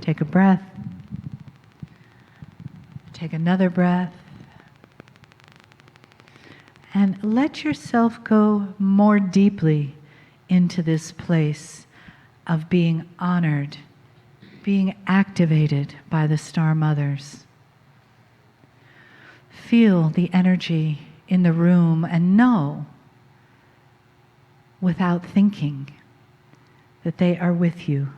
Take a breath. Take another breath. And let yourself go more deeply into this place of being honored, being activated by the Star Mothers. Feel the energy in the room and know, without thinking, that they are with you.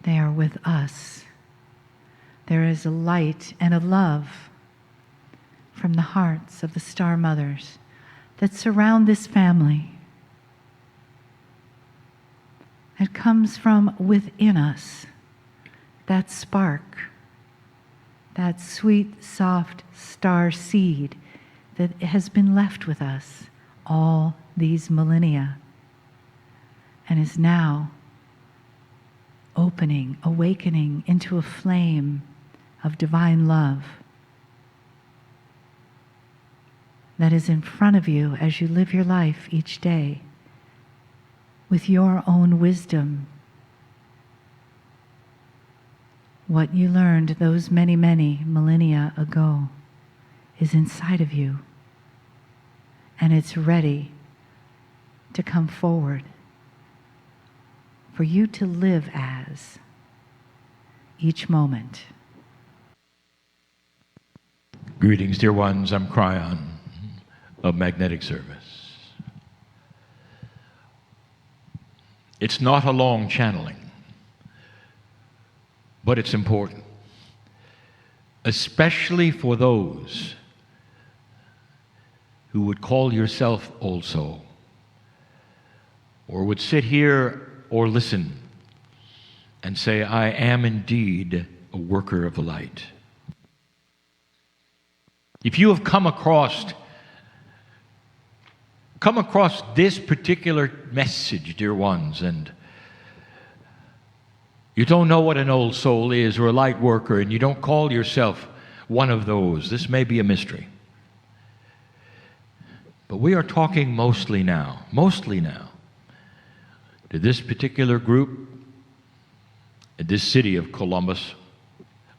They are with us. There is a light and a love from the hearts of the Star Mothers that surround this family. It comes from within us, that spark, that sweet, soft star seed that has been left with us all these millennia and is now opening, awakening into a flame of divine love that is in front of you as you live your life each day with your own wisdom. What you learned those many, many millennia ago is inside of you, and it's ready to come forward for you to live as each moment. Greetings, dear ones. I'm Kryon of Magnetic Service. It's not a long channeling, but it's important, especially for those who would call yourself old soul, or would sit here or listen and say, I am indeed a worker of the light. If you have come across this particular message, dear ones, and you don't know what an old soul is or a light worker, and you don't call yourself one of those, this may be a mystery. But we are talking mostly now, to this particular group in this city of Columbus,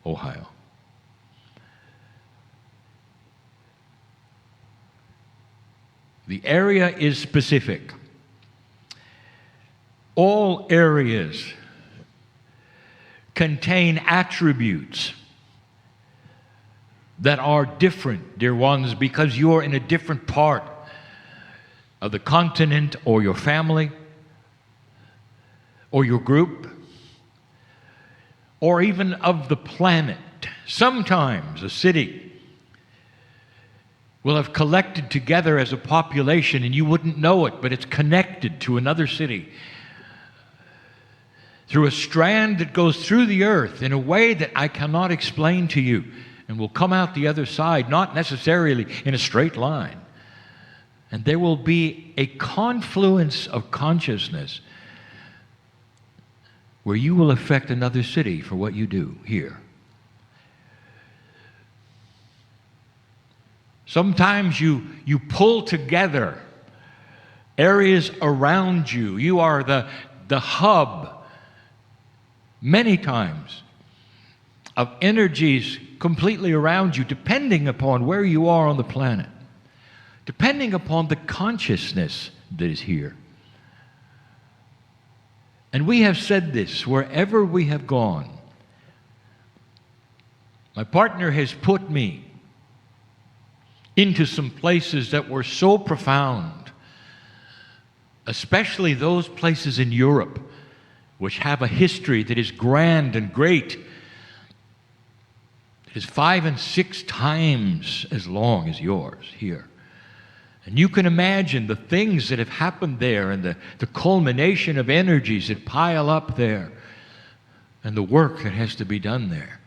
Ohio. The area is specific. All areas contain attributes that are different, dear ones, because you're in a different part of the continent or your family or your group or even of the planet. Sometimes a city will have collected together as a population and you wouldn't know it, but it's connected to another city through a strand that goes through the earth in a way that I cannot explain to you, and will come out the other side, not necessarily in a straight line. And there will be a confluence of consciousness where you will affect another city for what you do here. Sometimes you pull together areas around you. You are the hub, many times, of energies completely around you, depending upon where you are on the planet, depending upon the consciousness that is here. And we have said this wherever we have gone. My partner has put me into some places that were so profound, especially those places in Europe which have a history that is grand and great. It is 5 and 6 times as long as yours here. And you can imagine the things that have happened there and the culmination of energies that pile up there and the work that has to be done there.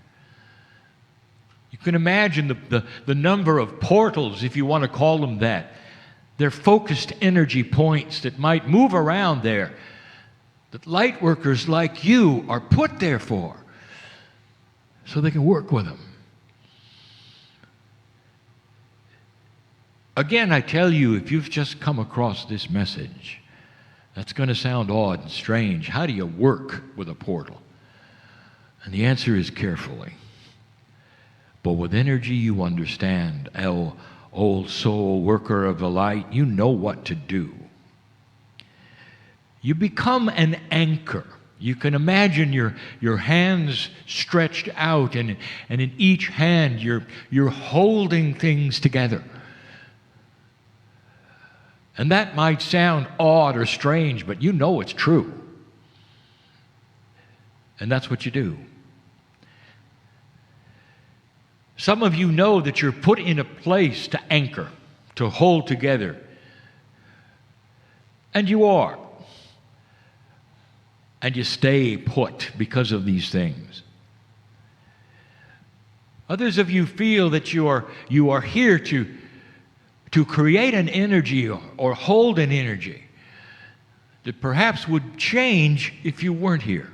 You can imagine the number of portals, if you want to call them that. They're focused energy points that might move around there, that light workers like you are put there for, so they can work with them. Again, I tell you, if you've just come across this message That's going to sound odd and strange. How do you work with a portal? And the answer is carefully. But with energy you understand, O old soul worker of the light, you know what to do. You become an anchor. You can imagine your hands stretched out, and in each hand you're holding things together. And that might sound odd or strange, but you know it's true. And that's what you do. Some of you know that you're put in a place to anchor, to hold together. And you are. And you stay put because of these things. Others of you feel that you are here to create an energy or hold an energy that perhaps would change if you weren't here.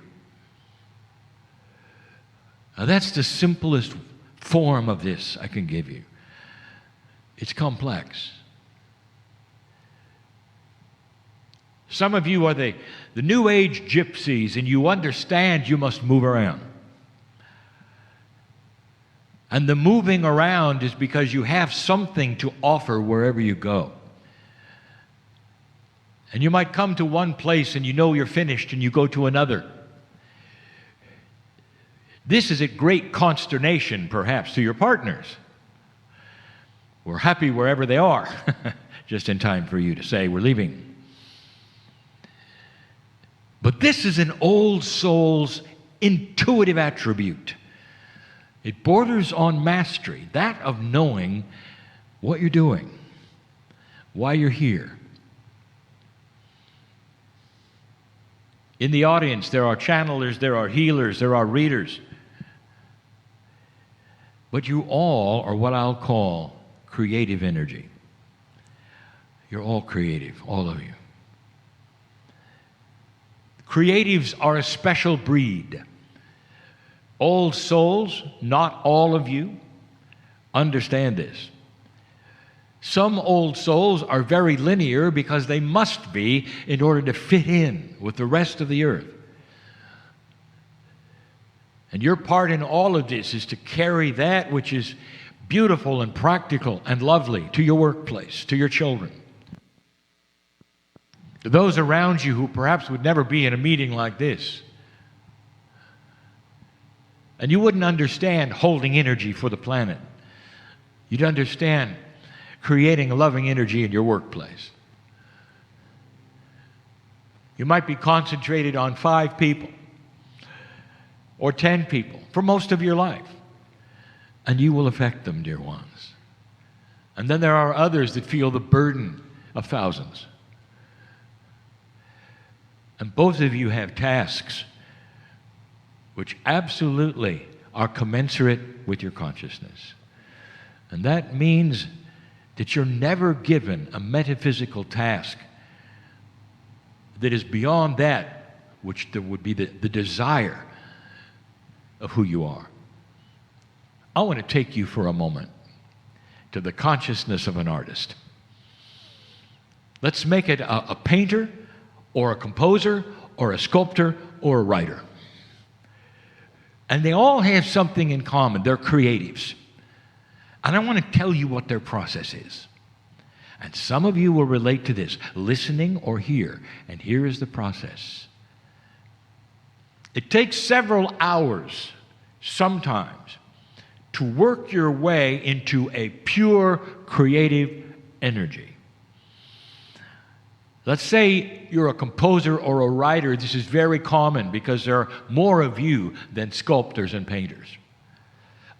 Now that's the simplest form of this I can give you. It's complex. Some of you are the New Age gypsies, and you understand you must move around. And the moving around is because you have something to offer wherever you go. And you might come to one place and you know you're finished and you go to another. This is a great consternation, perhaps, to your partners. We're happy wherever they are, just in time for you to say, we're leaving. But this is an old soul's intuitive attribute. It borders on mastery, that of knowing what you're doing, why you're here. In the audience, there are channelers, there are healers, there are readers. But you all are what I'll call creative energy. You're all creative, all of you. Creatives are a special breed. Old souls, not all of you, understand this. Some old souls are very linear because they must be in order to fit in with the rest of the earth. And your part in all of this is to carry that which is beautiful and practical and lovely to your workplace, to your children. To those around you who perhaps would never be in a meeting like this. And you wouldn't understand holding energy for the planet. You'd understand creating a loving energy in your workplace. You might be concentrated on 5 people or 10 people for most of your life. And you will affect them, dear ones. And then there are others that feel the burden of thousands. And both of you have tasks which absolutely are commensurate with your consciousness. And that means that you're never given a metaphysical task that is beyond that which there would be the desire of who you are. I want to take you for a moment to the consciousness of an artist. Let's make it a painter or a composer or a sculptor or a writer. And they all have something in common. They're creatives. And I want to tell you what their process is. And some of you will relate to this, listening or hear. And here is the process. It takes several hours, sometimes, to work your way into a pure creative energy. Let's say you're a composer or a writer. This is very common because there are more of you than sculptors and painters.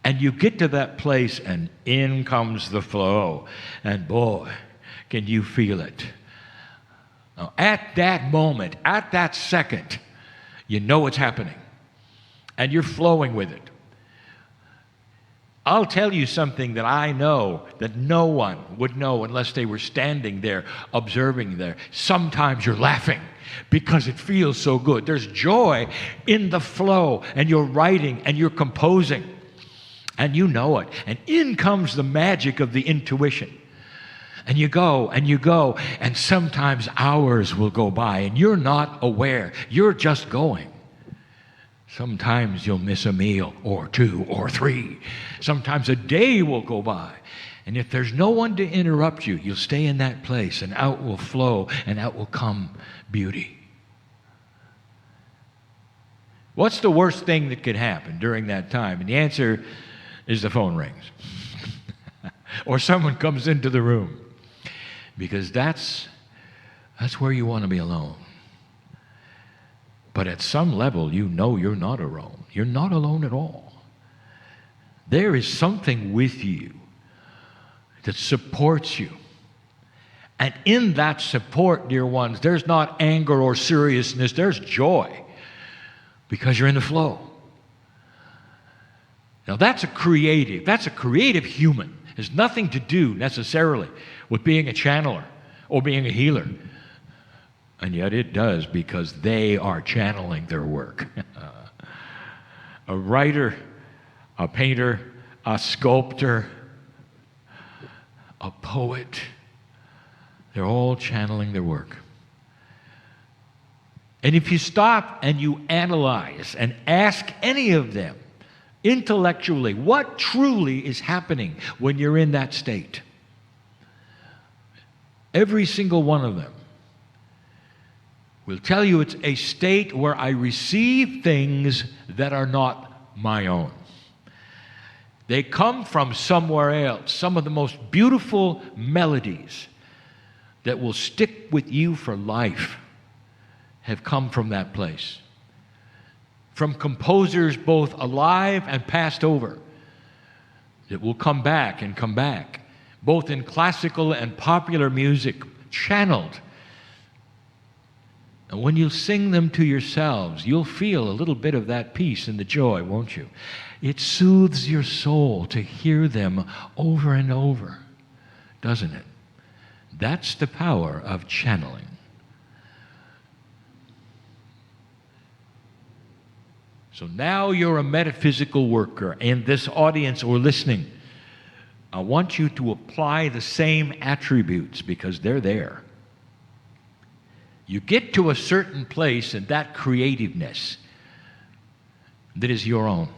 And you get to that place and in comes the flow. And boy, can you feel it. Now, at that moment, at that second, you know what's happening. And you're flowing with it. I'll tell you something that I know that no one would know unless they were standing there, observing there. Sometimes you're laughing because it feels so good. There's joy in the flow, and you're writing and you're composing, and you know it. And in comes the magic of the intuition. And you go, and sometimes hours will go by, and you're not aware. You're just going. Sometimes you'll miss a meal, or two, or three. Sometimes a day will go by. And if there's no one to interrupt you, you'll stay in that place, and out will flow, and out will come beauty. What's the worst thing that could happen during that time? And the answer is the phone rings. Or someone comes into the room. Because that's where you want to be alone. But at some level, you know you're not alone. You're not alone at all. There is something with you that supports you. And in that support, dear ones, there's not anger or seriousness, there's joy. Because you're in the flow. Now that's a creative human. It has nothing to do necessarily with being a channeler or being a healer. And yet it does, because they are channeling their work. A writer, a painter, a sculptor, a poet, they're all channeling their work. And if you stop and you analyze and ask any of them intellectually what truly is happening when you're in that state, every single one of them will tell you it's a state where I receive things that are not my own. They come from somewhere else. Some of the most beautiful melodies that will stick with you for life have come from that place. From composers both alive and passed over that will come back, both in classical and popular music, channeled. And when you sing them to yourselves, you'll feel a little bit of that peace and the joy, won't you? It soothes your soul to hear them over and over, doesn't it? That's the power of channeling. So now you're a metaphysical worker, and this audience or listening, I want you to apply the same attributes because they're there. You get to a certain place in that creativeness that is your own.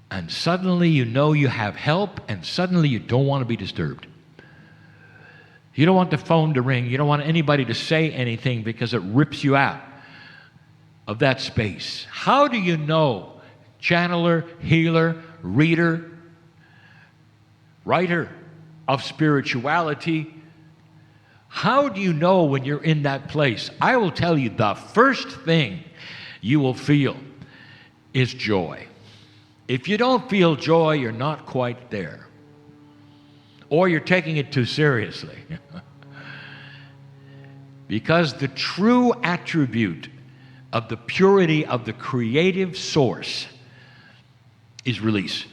And suddenly you know you have help, and suddenly you don't want to be disturbed. You don't want the phone to ring. You don't want anybody to say anything because it rips you out of that space. How do you know, channeler, healer, reader, writer of spirituality, how do you know when you're in that place? I will tell you, the first thing you will feel is joy. If you don't feel joy, you're not quite there. Or you're taking it too seriously. Because the true attribute of the purity of the creative source is release.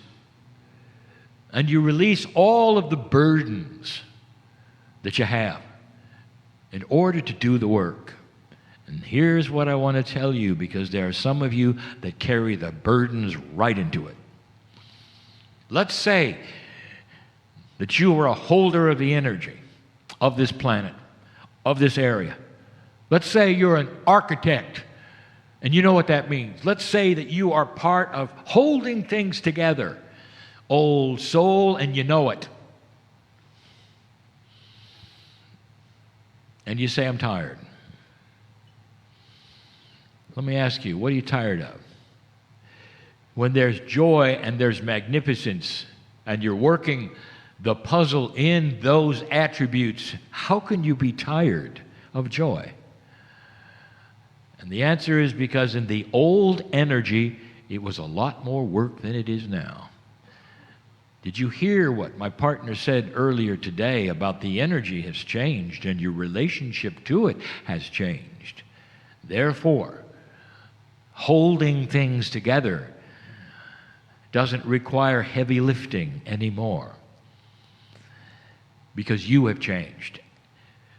And you release all of the burdens that you have in order to do the work. And here's what I want to tell you, because there are some of you that carry the burdens right into it. Let's say that you are a holder of the energy of this planet, of this area. Let's say you're an architect, and you know what that means. Let's say that you are part of holding things together, old soul, and you know it. And you say, I'm tired. Let me ask you, what are you tired of? When there's joy and there's magnificence, and you're working the puzzle in those attributes, how can you be tired of joy? And the answer is because in the old energy, it was a lot more work than it is now. Did you hear what my partner said earlier today about the energy has changed and your relationship to it has changed? Therefore, holding things together doesn't require heavy lifting anymore because you have changed.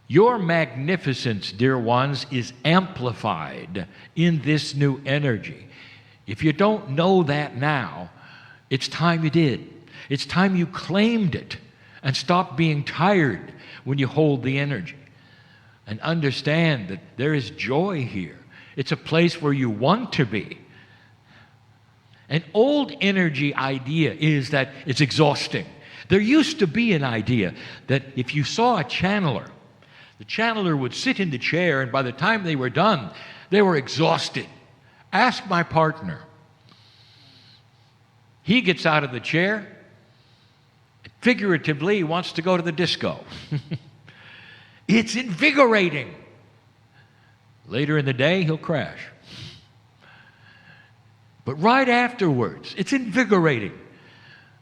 Your magnificence, dear ones, is amplified in this new energy. If you don't know that now, it's time you did. It's time you claimed it. and stop being tired when you hold the energy. And understand that there is joy here. It's a place where you want to be. An old energy idea is that it's exhausting. There used to be an idea that if you saw a channeler, the channeler would sit in the chair, and by the time they were done, they were exhausted. Ask my partner. He gets out of the chair, figuratively, he wants to go to the disco. It's invigorating. Later in the day, he'll crash. But right afterwards, it's invigorating.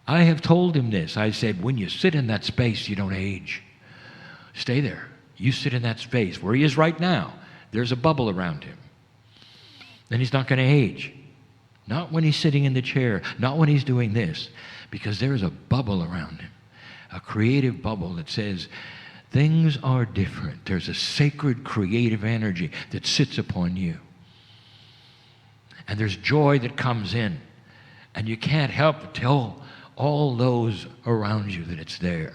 I have told him this. I said, when you sit in that space, you don't age. Stay there. You sit in that space where he is right now. There's a bubble around him. Then he's not going to age. Not when he's sitting in the chair. Not when he's doing this. Because there is a bubble around him. A creative bubble that says, things are different. There's a sacred creative energy that sits upon you. And there's joy that comes in. And you can't help but tell all those around you that it's there.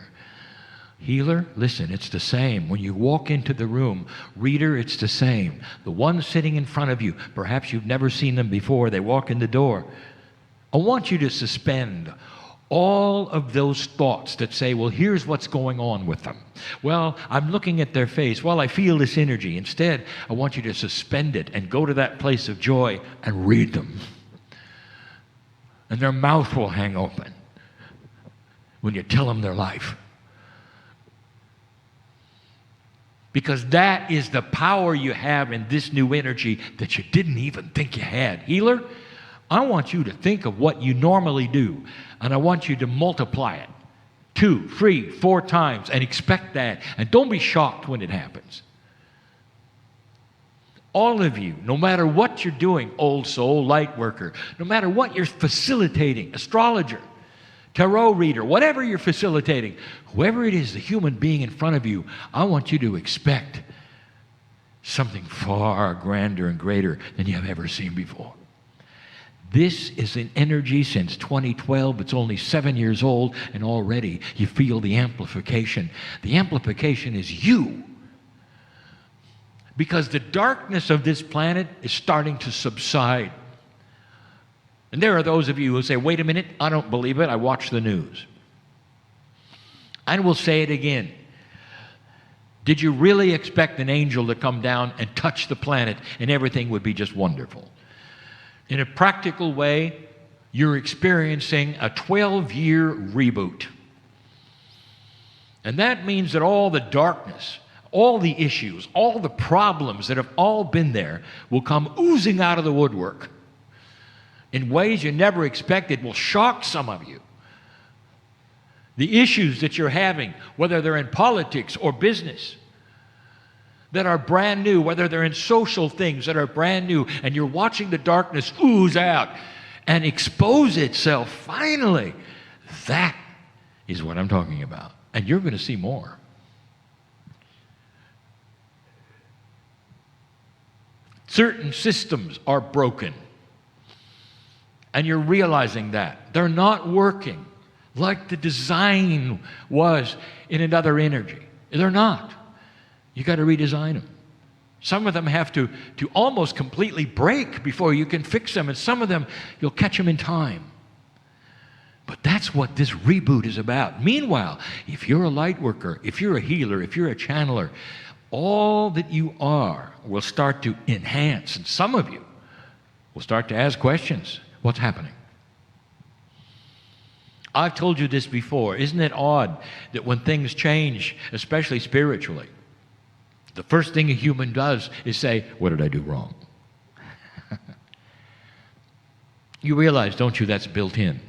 Healer, listen, it's the same. When you walk into the room, reader, it's the same. The one sitting in front of you, perhaps you've never seen them before, they walk in the door. I want you to suspend all of those thoughts that say, well, here's what's going on with them. Well, I'm looking at their face. Well, I feel this energy. Instead, I want you to suspend it and go to that place of joy and read them. And their mouth will hang open when you tell them their life. Because that is the power you have in this new energy that you didn't even think you had. Healer, I want you to think of what you normally do, and I want you to multiply it 2, 3, 4 times and expect that. And don't be shocked when it happens. All of you, no matter what you're doing, old soul, light worker, no matter what you're facilitating, astrologer, tarot reader, whatever you're facilitating, whoever it is, the human being in front of you, I want you to expect something far grander and greater than you have ever seen before. This is an energy since 2012. It's only 7 years old, and already you feel the amplification. The amplification is you. Because the darkness of this planet is starting to subside. And there are those of you who say, wait a minute, I don't believe it, I watch the news. And we'll say it again. Did you really expect an angel to come down and touch the planet and everything would be just wonderful? In a practical way, you're experiencing a 12-year reboot. And that means that all the darkness, all the issues, all the problems that have all been there will come oozing out of the woodwork in ways you never expected, will shock some of you. The issues that you're having, whether they're in politics or business, that are brand new, whether they're in social things that are brand new, and you're watching the darkness ooze out and expose itself finally. That is what I'm talking about. And you're going to see more. Certain systems are broken. And you're realizing that. They're not working like the design was in another energy. They're not. You got to redesign them. Some of them have to almost completely break before you can fix them, and some of them, you'll catch them in time. But that's what this reboot is about. Meanwhile, if you're a light worker, if you're a healer, if you're a channeler, all that you are will start to enhance, and some of you will start to ask questions. What's happening? I've told you this before. Isn't it odd that when things change, especially spiritually, the first thing a human does is say, what did I do wrong? You realize, don't you, that's built in.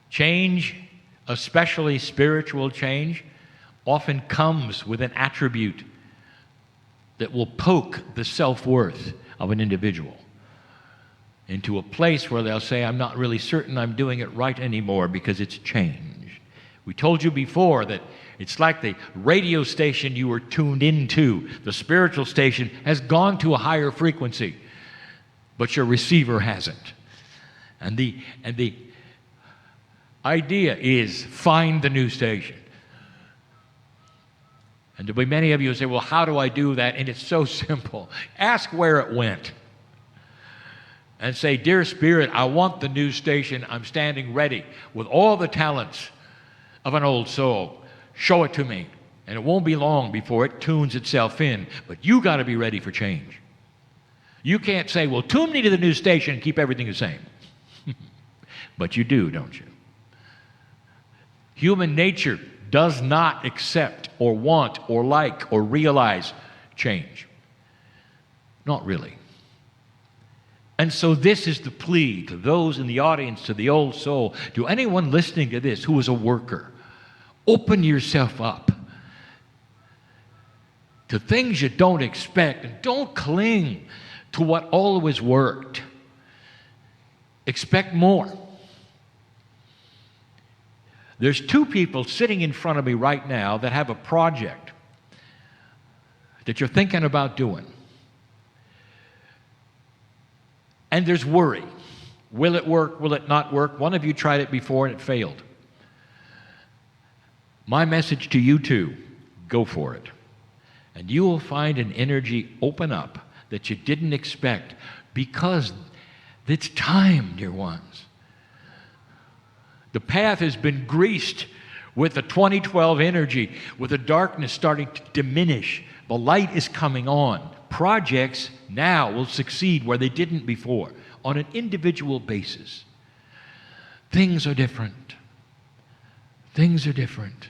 Change, especially spiritual change, often comes with an attribute that will poke the self-worth of an individual into a place where they'll say, I'm not really certain I'm doing it right anymore because it's changed. We told you before that it's like the radio station you were tuned into. The spiritual station has gone to a higher frequency, but your receiver hasn't. And the idea is find the new station. And there'll be many of you who say, well, how do I do that? And it's so simple. Ask where it went. And say, dear Spirit, I want the new station. I'm standing ready with all the talents of an old soul. Show it to me. And it won't be long before it tunes itself in. But you got to be ready for change. You can't say, well, tune me to the new station and keep everything the same. But you do, don't you? Human nature does not accept or want or like or realize change. Not really. And so this is the plea to those in the audience, to the old soul, to anyone listening to this who is a worker. Open yourself up to things you don't expect, and don't cling to what always worked. Expect more. There's two people sitting in front of me right now that have a project that you're thinking about doing. And there's worry. Will it work? Will it not work? One of you tried it before and it failed. My message to you two, go for it. And you will find an energy open up that you didn't expect, because it's time, dear ones. The path has been greased with the 2012 energy, with the darkness starting to diminish. The light is coming on. Projects now will succeed where they didn't before, on an individual basis. Things are different. Things are different.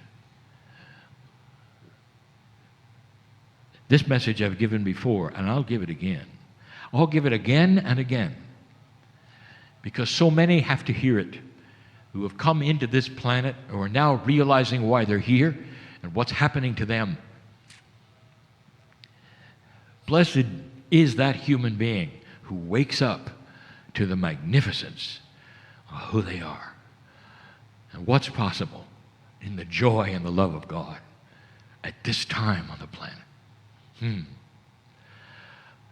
This message I've given before, and I'll give it again. I'll give it again and again, because so many have to hear it who have come into this planet or are now realizing why they're here and what's happening to them. Blessed is that human being who wakes up to the magnificence of who they are and what's possible in the joy and the love of God at this time on the planet.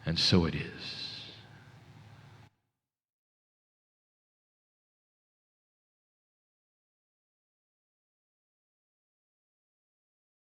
And so it is.